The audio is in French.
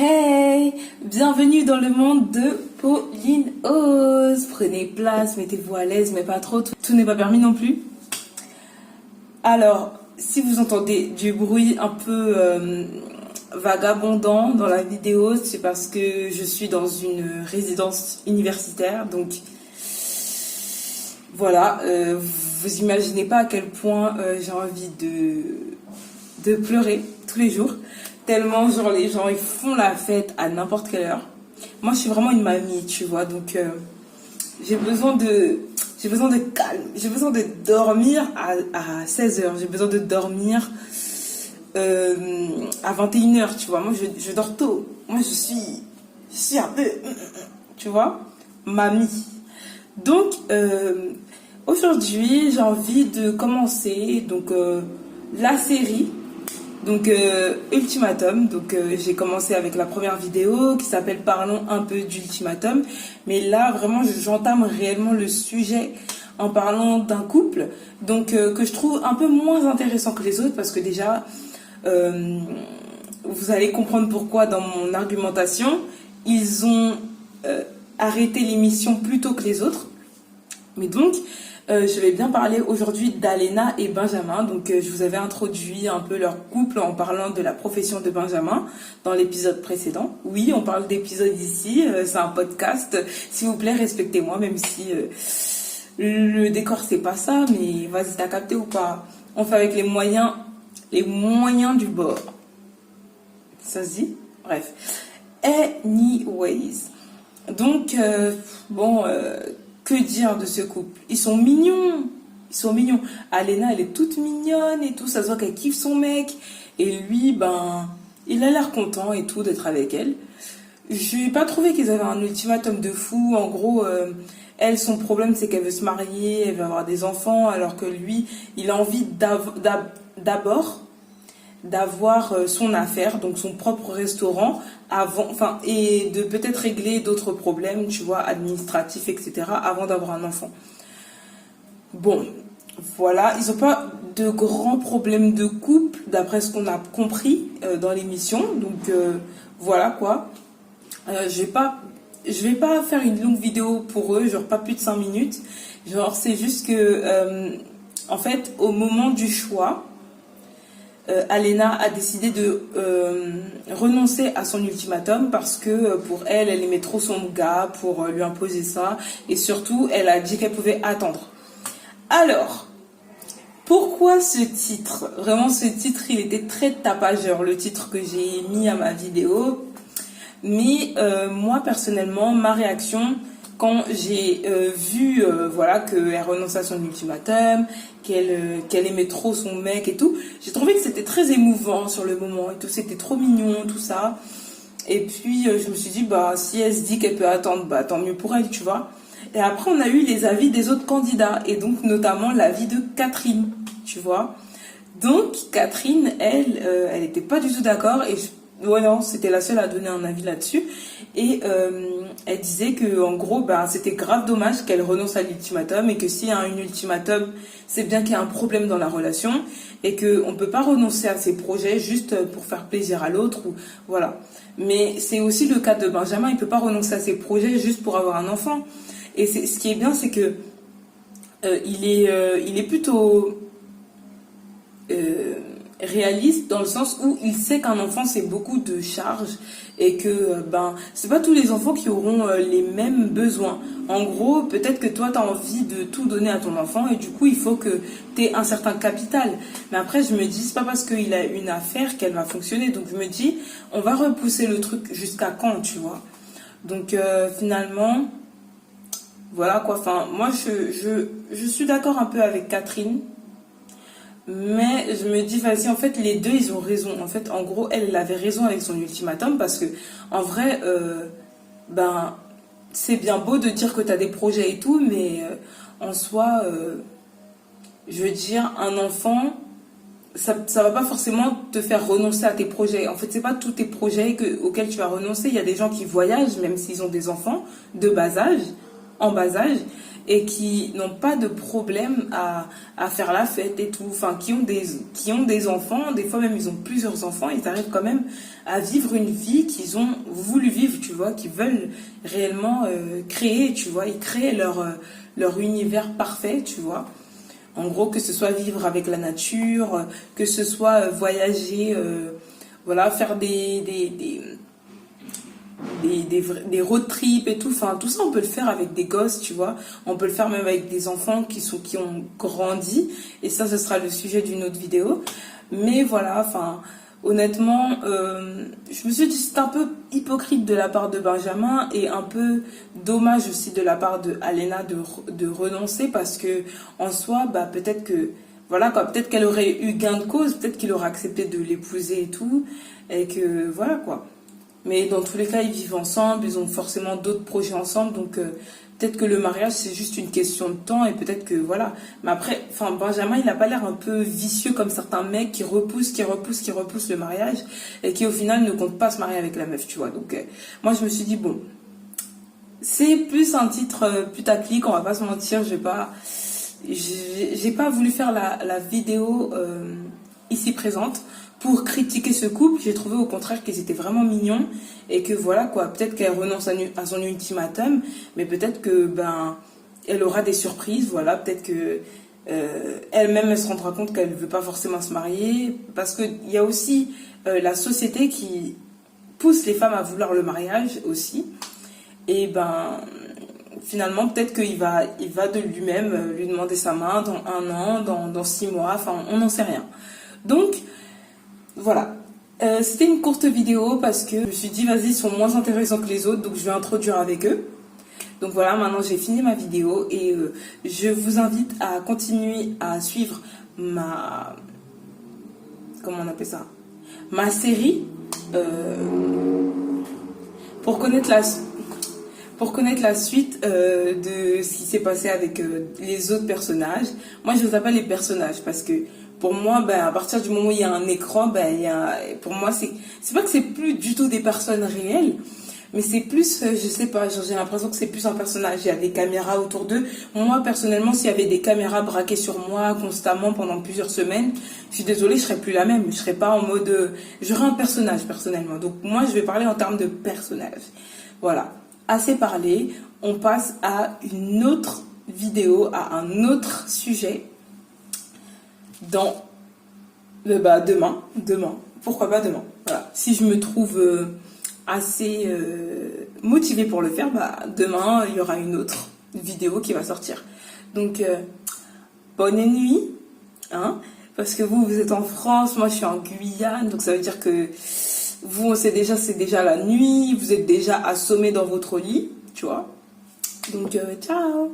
Hey, bienvenue dans le monde de Pauline Ose. Prenez place, mettez-vous à l'aise, mais pas trop, tout n'est pas permis non plus. Alors, si vous entendez du bruit un peu vagabondant dans la vidéo, c'est parce que je suis dans une résidence universitaire, donc voilà, vous imaginez pas à quel point j'ai envie de pleurer tous les jours. Tellement, genre, les gens, ils font la fête à n'importe quelle heure. Moi, je suis vraiment une mamie, tu vois. Donc, j'ai besoin de calme. J'ai besoin de dormir à 16 heures. J'ai besoin de dormir à 21 heures, tu vois. Moi, je dors tôt. Moi, je suis un peu, tu vois, mamie. Donc, aujourd'hui, j'ai envie de commencer donc la série. Donc Ultimatum, donc j'ai commencé avec la première vidéo qui s'appelle Parlons un peu d'Ultimatum, mais là vraiment j'entame réellement le sujet en parlant d'un couple donc que je trouve un peu moins intéressant que les autres parce que déjà vous allez comprendre pourquoi dans mon argumentation ils ont arrêté l'émission plus tôt que les autres, mais donc je vais bien parler aujourd'hui d'Alena et Benjamin. Donc, je vous avais introduit un peu leur couple en parlant de la profession de Benjamin dans l'épisode précédent. Oui, on parle d'épisode ici, c'est un podcast. S'il vous plaît, respectez-moi, même si le décor, c'est pas ça. Mais vas-y, t'as capté ou pas? On fait avec les moyens du bord. Ça se dit? Bref. Anyways. Donc, que dire de ce couple? Ils sont mignons. Ils sont mignons. Alena, elle est toute mignonne et tout. Ça se voit qu'elle kiffe son mec. Et lui, ben, il a l'air content et tout d'être avec elle. Je n'ai pas trouvé qu'ils avaient un ultimatum de fou. En gros, elle, son problème, c'est qu'elle veut se marier, elle veut avoir des enfants, alors que lui, il a envie d'abord d'avoir son affaire, donc son propre restaurant, et de peut-être régler d'autres problèmes, tu vois, administratifs, etc., avant d'avoir un enfant. Bon, voilà, ils n'ont pas de grands problèmes de couple, d'après ce qu'on a compris dans l'émission, donc voilà quoi. Je vais pas faire une longue vidéo pour eux, genre pas plus de 5 minutes, genre c'est juste que, en fait, au moment du choix, Alena a décidé de renoncer à son ultimatum parce que pour elle aimait trop son gars pour lui imposer ça. Et surtout, elle a dit qu'elle pouvait attendre. Alors, pourquoi ce titre? Vraiment, ce titre, il était très tapageur, le titre que j'ai mis à ma vidéo. Mais moi, personnellement, ma réaction, quand j'ai vu voilà, qu'elle renonçait à son ultimatum, qu'elle aimait trop son mec et tout, j'ai trouvé que c'était très émouvant sur le moment et tout, c'était trop mignon, tout ça. Et puis je me suis dit, bah si elle se dit qu'elle peut attendre, bah tant mieux pour elle, tu vois. Et après on a eu les avis des autres candidats, et donc notamment l'avis de Catherine, tu vois. Donc Catherine, elle était pas du tout d'accord, et ouais, non, c'était la seule à donner un avis là-dessus. Et elle disait que en gros, bah, c'était grave dommage qu'elle renonce à l'ultimatum, et que s'il y a un ultimatum, c'est bien qu'il y a un problème dans la relation, et qu'on ne peut pas renoncer à ses projets juste pour faire plaisir à l'autre. Voilà. Mais c'est aussi le cas de Benjamin, il ne peut pas renoncer à ses projets juste pour avoir un enfant. Et ce qui est bien, c'est que il est plutôt réaliste dans le sens où il sait qu'un enfant c'est beaucoup de charges et que ben c'est pas tous les enfants qui auront les mêmes besoins. En gros, peut-être que toi tu as envie de tout donner à ton enfant et du coup il faut que tu aies un certain capital. Mais après je me dis c'est pas parce qu'il a une affaire qu'elle va fonctionner. Donc je me dis on va repousser le truc jusqu'à quand, tu vois. Donc finalement voilà quoi. Enfin moi je suis d'accord un peu avec Catherine. Mais je me dis, vas-y, en fait, les deux, ils ont raison. En fait, en gros, elle avait raison avec son ultimatum parce que, en vrai, ben, c'est bien beau de dire que tu as des projets et tout, mais en soi, je veux dire, un enfant, ça va pas forcément te faire renoncer à tes projets. En fait, c'est pas tous tes projets auxquels tu vas renoncer. Il y a des gens qui voyagent, même s'ils ont des enfants de bas âge. en bas âge et qui n'ont pas de problème à faire la fête et tout, enfin qui ont des enfants, des fois même ils ont plusieurs enfants, ils arrivent quand même à vivre une vie qu'ils ont voulu vivre, tu vois, qu'ils veulent réellement créer, tu vois, ils créent leur univers parfait, tu vois. En gros, que ce soit vivre avec la nature, que ce soit voyager, voilà, faire des road trips et tout. Enfin, tout ça, on peut le faire avec des gosses, tu vois. On peut le faire même avec des enfants qui ont grandi. Et ça, ce sera le sujet d'une autre vidéo. Mais voilà, enfin, honnêtement, je me suis dit c'est un peu hypocrite de la part de Benjamin et un peu dommage aussi de la part de Alena de renoncer parce que en soi, bah peut-être que voilà quoi, peut-être qu'elle aurait eu gain de cause, peut-être qu'il aurait accepté de l'épouser et tout, et que voilà quoi. Mais dans tous les cas, ils vivent ensemble, ils ont forcément d'autres projets ensemble, donc peut-être que le mariage c'est juste une question de temps et peut-être que voilà. Mais après, enfin Benjamin, il n'a pas l'air un peu vicieux comme certains mecs qui repoussent le mariage et qui au final ne comptent pas se marier avec la meuf, tu vois. Donc moi je me suis dit bon, c'est plus un titre putaclic, on va pas se mentir, j'ai pas voulu faire la vidéo ici présente pour critiquer ce couple. J'ai trouvé au contraire qu'ils étaient vraiment mignons et que voilà quoi, peut-être qu'elle renonce à son ultimatum, mais peut-être que ben elle aura des surprises, voilà, peut-être que elle-même elle se rendra compte qu'elle veut pas forcément se marier parce que il y a aussi la société qui pousse les femmes à vouloir le mariage aussi et ben finalement peut-être qu'il va de lui-même lui demander sa main dans 1 an, dans 6 mois, enfin on n'en sait rien. Donc voilà, c'était une courte vidéo parce que je me suis dit vas-y ils sont moins intéressants que les autres donc je vais introduire avec eux. Donc voilà, maintenant j'ai fini ma vidéo et je vous invite à continuer à suivre comment on appelle ça, ma série pour connaître la suite de ce qui s'est passé avec les autres personnages. Moi je les appelle les personnages parce que pour moi, ben, à partir du moment où il y a un écran, ben, pour moi, c'est pas que c'est plus du tout des personnes réelles, mais c'est plus, je sais pas, j'ai l'impression que c'est plus un personnage. Il y a des caméras autour d'eux. Moi, personnellement, s'il y avait des caméras braquées sur moi constamment pendant plusieurs semaines, je suis désolée, je serais plus la même. Je serais pas en mode, j'aurais un personnage personnellement. Donc moi, je vais parler en termes de personnage. Voilà. Assez parlé. On passe à une autre vidéo, à un autre sujet. Demain, pourquoi pas demain, voilà. Si je me trouve assez motivée pour le faire, bah demain il y aura une autre vidéo qui va sortir. Donc bonne nuit, hein, parce que vous êtes en France, moi je suis en Guyane, donc ça veut dire que vous c'est déjà la nuit, vous êtes déjà assommé dans votre lit, tu vois. Donc ciao.